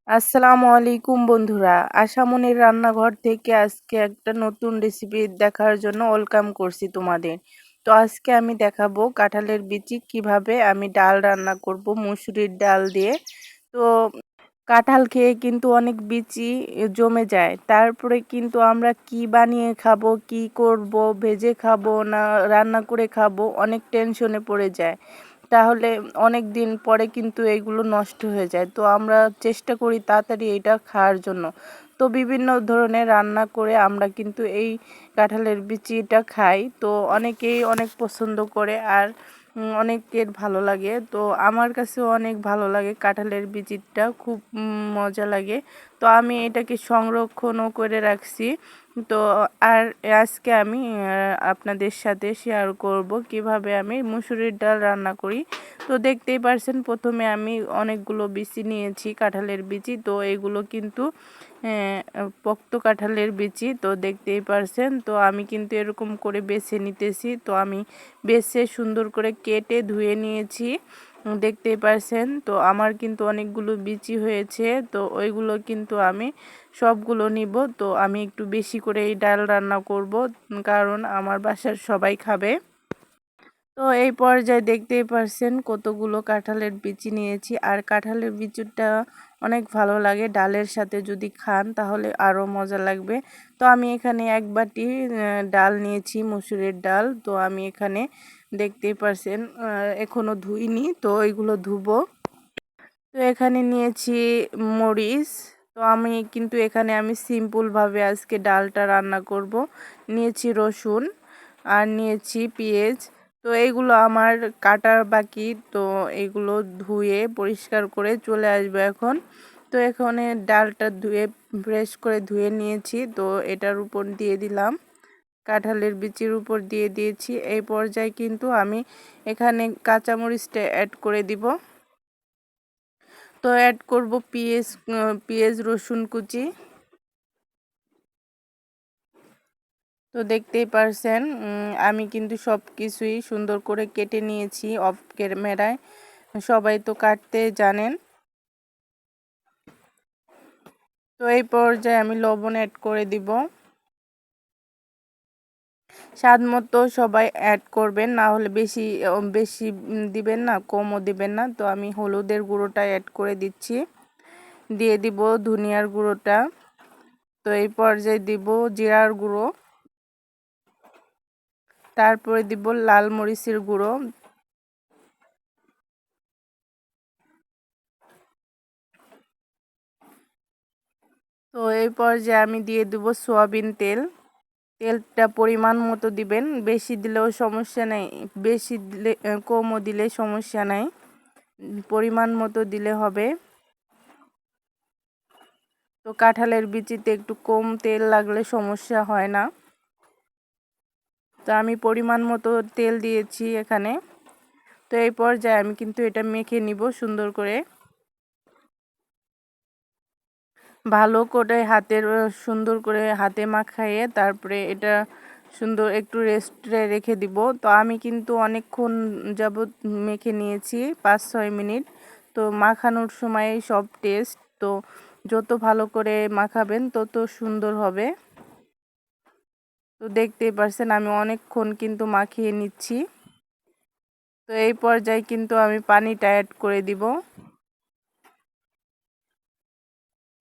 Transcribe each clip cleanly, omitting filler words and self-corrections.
আসসালামু আলাইকুম বন্ধুরা, আশামনির রান্নাঘর থেকে আজকে একটা নতুন রেসিপি দেখার জন্য ওয়েলকাম করছি তোমাদের। তো আজকে আমি দেখাবো কাঁঠালের বিচি কিভাবে আমি ডাল রান্না করব মুসুরির ডাল দিয়ে। তো কাঁঠাল খেয়ে কিন্তু অনেক বিচি জমে যায়, তারপরে কিন্তু আমরা কি বানিয়ে খাবো, কি করব, ভেজে খাবো না রান্না করে খাবো, অনেক টেনশনে পড়ে যায়। তাহলে অনেক দিন পরে কিন্তু এগুলো নষ্ট হয়ে যায়। তো আমরা চেষ্টা করি তাড়াতাড়ি এটা খাওয়ার জন্য। তো বিভিন্ন ধরনের রান্না করে আমরা কিন্তু এই কাঁঠালের বিচিটা খাই। তো অনেকেই অনেক পছন্দ করে, আর অনেকের ভালো লাগে। তো আমার কাছেও অনেক ভালো লাগে, কাঁঠালের বিচিটা খুব মজা লাগে। তো আমি এটাকে সংরক্ষণও করে রাখছি। তো আর আজকে আমি আপনাদের সাথে শেয়ার করব কিভাবে আমি মুসুরির ডাল রান্না করি। তো দেখতেই পারছেন, প্রথমে আমি অনেকগুলো বিচি নিয়েছি কাঁঠালের বিচি। তো এগুলো কিন্তু পোক্ত কাঁঠালের বিচি। তো দেখতেই পারছেন, তো আমি কিন্তু এরকম করে বেছে নিতেছি। তো আমি বেছে সুন্দর করে কেটে ধুয়ে নিয়েছি, দেখতেই পারছেন। তো আমার কিন্তু অনেকগুলো বিচি হয়েছে, তো ওইগুলো কিন্তু আমি সবগুলো নিব। তো আমি একটু বেশি করে এই ডাল রান্না করব, কারণ আমার বাসার সবাই খাবে। তো এই পর্যায়ে দেখতেই পারছেন কতগুলো কাঁঠালের বিচি নিয়েছি, আর কাঁঠালের বিচিটা অনেক ভালো লাগে ডালের সাথে যদি খান, তাহলে আরও মজা লাগবে। তো আমি এখানে এক বাটি ডাল নিয়েছি, মুসুরের ডাল। তো আমি এখানে দেখতেই পারছেন এখনও ধুইনি, তো এগুলো ধুবো। তো এখানে নিয়েছি মরিচ। তো আমি কিন্তু এখানে আমি সিম্পলভাবে আজকে ডালটা রান্না করব। নিয়েছি রসুন আর নিয়েছি পেঁয়াজ। তো এইগুলো আমার কাটার বাকি, তো এগুলো ধুয়ে পরিষ্কার করে চলে আসবে এখন। তো এখানে ডালটা ধুয়ে ফ্রেশ করে ধুয়ে নিয়েছি, তো এটার উপর দিয়ে দিলাম, কাঁঠালের বিচির উপর দিয়ে দিয়েছি। এই পর্যায়ে কিন্তু আমি এখানে কাঁচামরিচটা অ্যাড করে দিব। তো অ্যাড করব পেঁয়াজ রসুন কুচি। তো দেখতেই পারছেন আমি কিন্তু সব কিছুই সুন্দর করে কেটে নিয়েছি অফ ক্যামেরায়। সবাই তো কাটতে জানেন। তো এই পর্যায়ে আমি লবণ অ্যাড করে দিব, স্বাদ মতো সবাই অ্যাড করবেন, না হলে বেশি বেশি দিবেন না, কমও দিবেন না। তো আমি হলুদের গুঁড়োটা অ্যাড করে দিচ্ছি, দিয়ে দিব ধনিয়ার গুঁড়োটা। তো এই পর্যায়ে দিব জিরার গুঁড়ো, তারপরে দিব লাল মরিচের গুঁড়ো, তো এই পর্যায়ে আমি দিয়ে দেব সয়াবিন তেল। তেলটা পরিমাণ মতো দিবেন, বেশি দিলেও সমস্যা নেই, বেশি দিলে কমও দিলে সমস্যা নাই, পরিমাণ মতো দিলে হবে। তো কাঁঠালের বিচিতে একটু কম তেল লাগলে সমস্যা হয় না। তো আমি পরিমাণ মতো তেল দিয়েছি এখানে। তো এই পর্যায়ে আমি কিন্তু এটা মেখে নিব সুন্দর করে, ভালো করে হাতের সুন্দর করে হাতে মাখাইয়ে তারপরে এটা সুন্দর একটু রেস্টে রেখে দিব। তো আমি কিন্তু অনেকক্ষণ যাবত মেখে নিয়েছি, 5-6 মিনিট। তো মাখানোর সময় সব টেস্ট, তো যত ভালো করে মাখাবেন তত সুন্দর হবে। তো দেখতেই পারছেন আমি অনেকক্ষণ কিন্তু মাখিয়ে নিচ্ছি। তো এই পর্যায়ে কিন্তু আমি পানিটা অ্যাড করে দিব।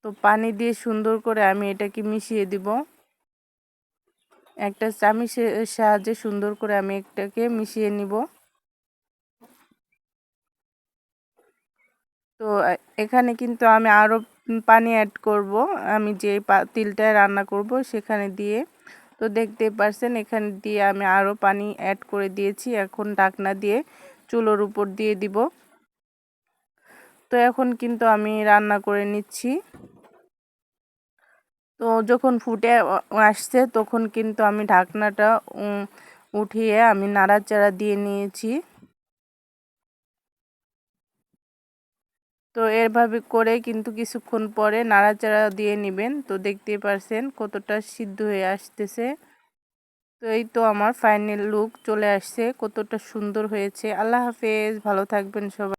তো পানি দিয়ে সুন্দর করে আমি এটাকে মিশিয়ে দিব, একটা চামচের সাহায্যে সুন্দর করে আমি এটাকে মিশিয়ে নিব। তো এখানে কিন্তু আমি আরও পানি অ্যাড করব, আমি যে পাতিলটায় রান্না করব সেখানে দিয়ে। তো দেখতে পারছেন এখানে দিয়ে আমি আরও পানি অ্যাড করে দিয়েছি। এখন ঢাকনা দিয়ে চুলোর উপর দিয়ে দিব। তো এখন কিন্তু আমি রান্না করে নিচ্ছি। তো যখন ফুটে আসছে তখন কিন্তু আমি ঢাকনাটা উঠিয়ে আমি নাড়াচাড়া দিয়ে নিয়েছি। তো এভাবে করে কিন্তু কিছুক্ষণ পরে নাড়াচাড়া দিয়ে নেবেন। তো দেখতেই পারছেন কতটা সিদ্ধ হয়ে আসতেছে। তো এই তো আমার ফাইনাল লুক চলে আসছে, কতটা সুন্দর হয়েছে। আল্লাহ হাফেজ, ভালো থাকবেন সবাই।